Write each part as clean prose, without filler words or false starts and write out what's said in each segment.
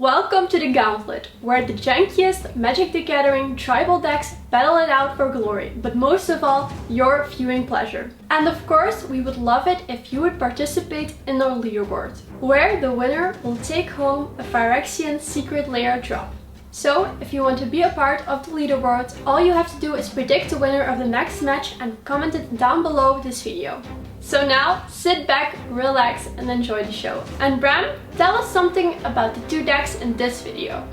Welcome to the Gauntlet, where the jankiest Magic the Gathering tribal decks battle it out for glory, but most of all, your viewing pleasure. And of course, we would love it if you would participate in our leaderboard, where the winner will take home a Phyrexian Secret Lair drop. So, if you want to be a part of the leaderboard, all you have to do is predict the winner of the next match and comment it down below this video. So now, sit back, relax and enjoy the show. And Bram, tell us something about the two decks in this video.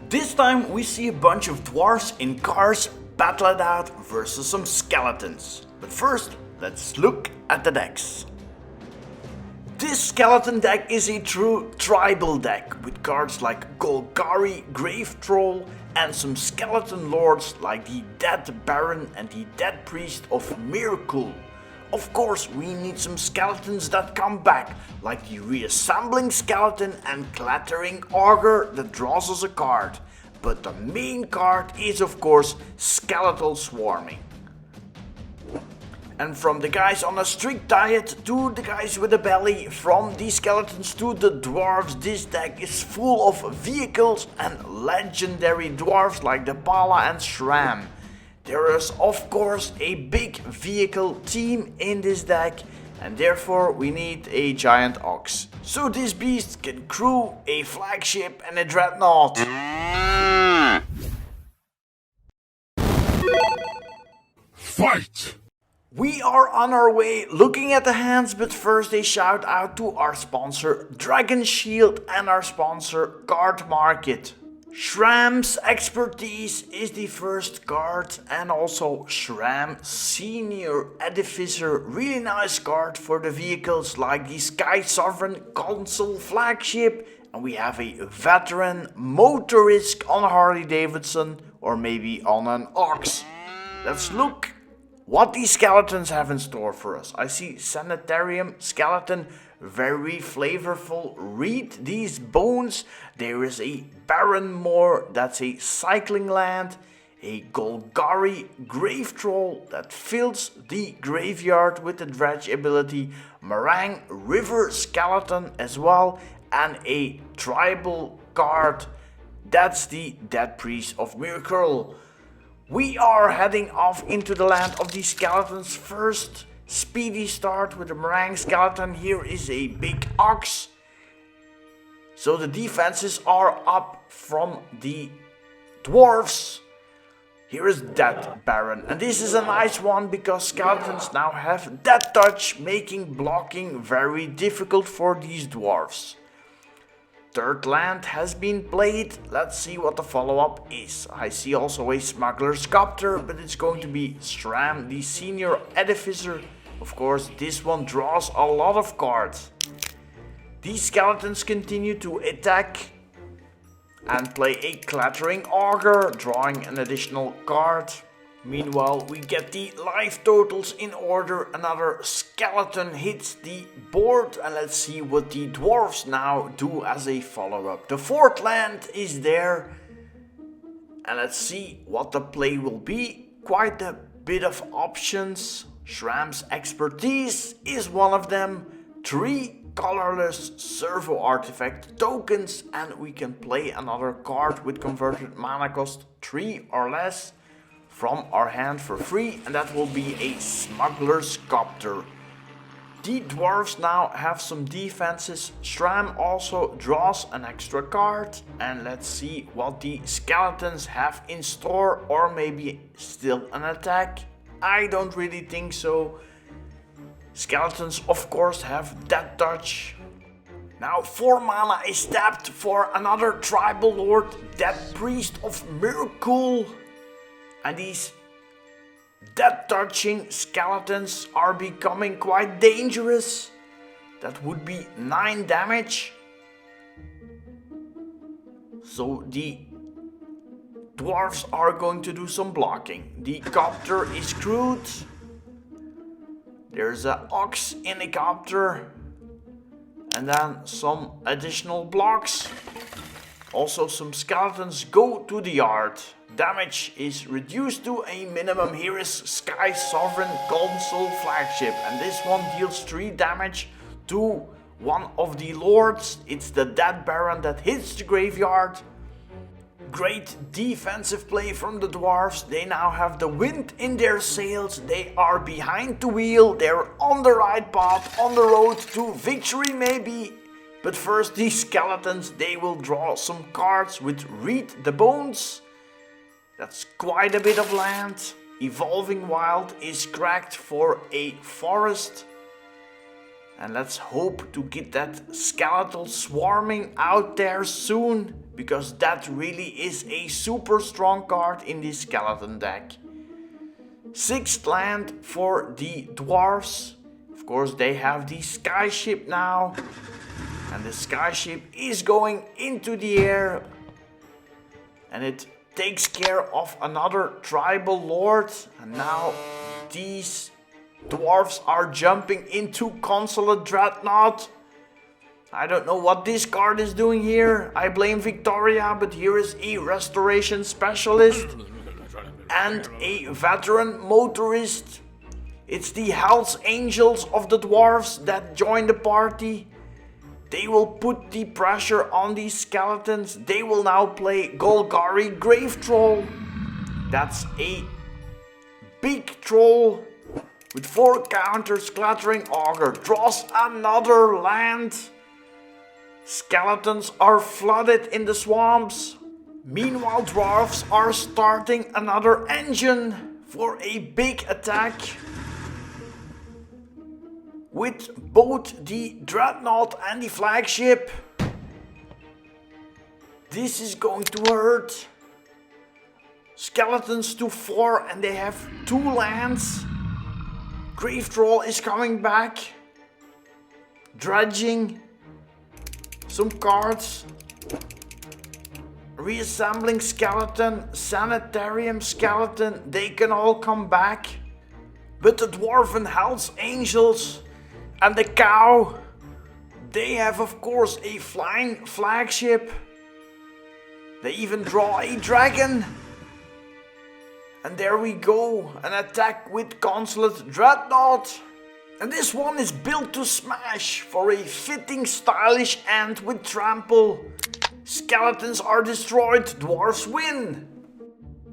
This time we see a bunch of dwarves in cars battle it out versus some skeletons. But first, let's look at the decks. This skeleton deck is a true tribal deck with cards like Golgari, Grave Troll and some skeleton lords like the Dead Baron and the Dead Priest of Miracle. Of course, we need some skeletons that come back, like the Reassembling Skeleton and Clattering Augur that draws us a card. But the main card is of course Skeletal Swarming. And from the guys on a strict diet to the guys with a belly, from the skeletons to the dwarves, this deck is full of vehicles and legendary dwarves like the Pala and Shram. There is of course a big vehicle team in this deck and therefore we need a giant ox. So this beast can crew a flagship and a dreadnought. Fight! We are on our way looking at the hands, but first a shout out to our sponsor Dragon Shield and our sponsor CARDMARKET. Shram's Expertise is the first card and also Shram Senior Edificer, really nice card for the vehicles like the Sky Sovereign Console Flagship, and we have a Veteran Motorist on a Harley Davidson or maybe on an Ox. Let's look what these skeletons have in store for us. I see Sanitarium Skeleton, very flavorful. Read these bones. There is a Baron Moor, that's a cycling land. A Golgari Grave Troll that fills the graveyard with the dredge ability. Meringue River Skeleton as well. And a tribal card, that's the Dead Priest of Miracle. We are heading off into the land of the skeletons. First, speedy start with the Meringue Skeleton. Here is a big ox. So the defenses are up from the dwarves. Here is Dead Baron. And this is a nice one because skeletons now have Dead Touch, making blocking very difficult for these dwarves. Third land has been played. Let's see what the follow-up is. I see also a Smuggler's Copter, but it's going to be Shram, the Senior Edificer. Of course, this one draws a lot of cards. These skeletons continue to attack and play a Clattering Augur, drawing an additional card. Meanwhile, we get the life totals in order. Another skeleton hits the board and let's see what the dwarves now do as a follow-up. The fourth land is there and let's see what the play will be. Quite a bit of options. Shram's Expertise is one of them. 3 colorless servo artifact tokens and we can play another card with converted mana cost 3 or less from our hand for free, and that will be a Smuggler's Copter. The dwarves now have some defenses. Shram also draws an extra card, and let's see what the skeletons have in store, or maybe still an attack. I don't really think so. Skeletons of course have Dead Touch. Now 4 mana is tapped for another tribal lord, Dead Priest of Miracle. And these Dead Touching skeletons are becoming quite dangerous. That would be 9 damage. So the dwarves are going to do some blocking. The copter is crewed. There's an ox in a copter. And then some additional blocks. Also some skeletons go to the yard. Damage is reduced to a minimum. Here is Sky Sovereign Console Flagship, and this one deals 3 damage to one of the lords. It's the Dead Baron that hits the graveyard. Great defensive play from the Dwarves. They now have the wind in their sails. They are behind the wheel. They're on the right path, on the road to victory maybe. But first these skeletons, they will draw some cards with Read the Bones. That's quite a bit of land. Evolving Wild is cracked for a forest. And let's hope to get that skeletal swarming out there soon, because that really is a super strong card in this skeleton deck. 6th land for the Dwarves. Of course they have the Skyship now. And the Skyship is going into the air. And it takes care of another tribal lord. And now these Dwarves are jumping into Consulate Dreadnought. I don't know what this card is doing here. I blame Victoria, but here is a restoration specialist and a veteran motorist. It's the Hells Angels of the Dwarves that join the party. They will put the pressure on these skeletons. They will now play Golgari Grave Troll. That's a big troll. With 4 counters, Clattering Augur draws another land. Skeletons are flooded in the swamps. Meanwhile, Dwarves are starting another engine for a big attack. With both the Dreadnought and the Flagship. This is going to hurt. Skeletons to 4 and they have 2 lands. Grave Troll is coming back. Dredging. Some cards. Reassembling Skeleton. Sanitarium Skeleton. They can all come back. But the Dwarven Hells Angels and the Cow. They have of course a flying flagship. They even draw a dragon. And there we go, an attack with Consulate Dreadnought. And this one is built to smash for a fitting stylish end with trample. Skeletons are destroyed, Dwarves win.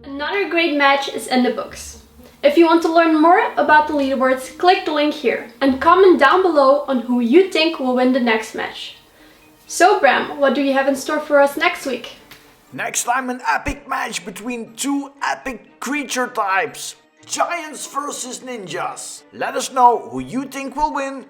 Another great match is in the books. If you want to learn more about the leaderboards, click the link here and comment down below on who you think will win the next match. So Bram, what do you have in store for us next week? Next time an epic match between 2 epic creature types. Giants versus ninjas. Let us know who you think will win.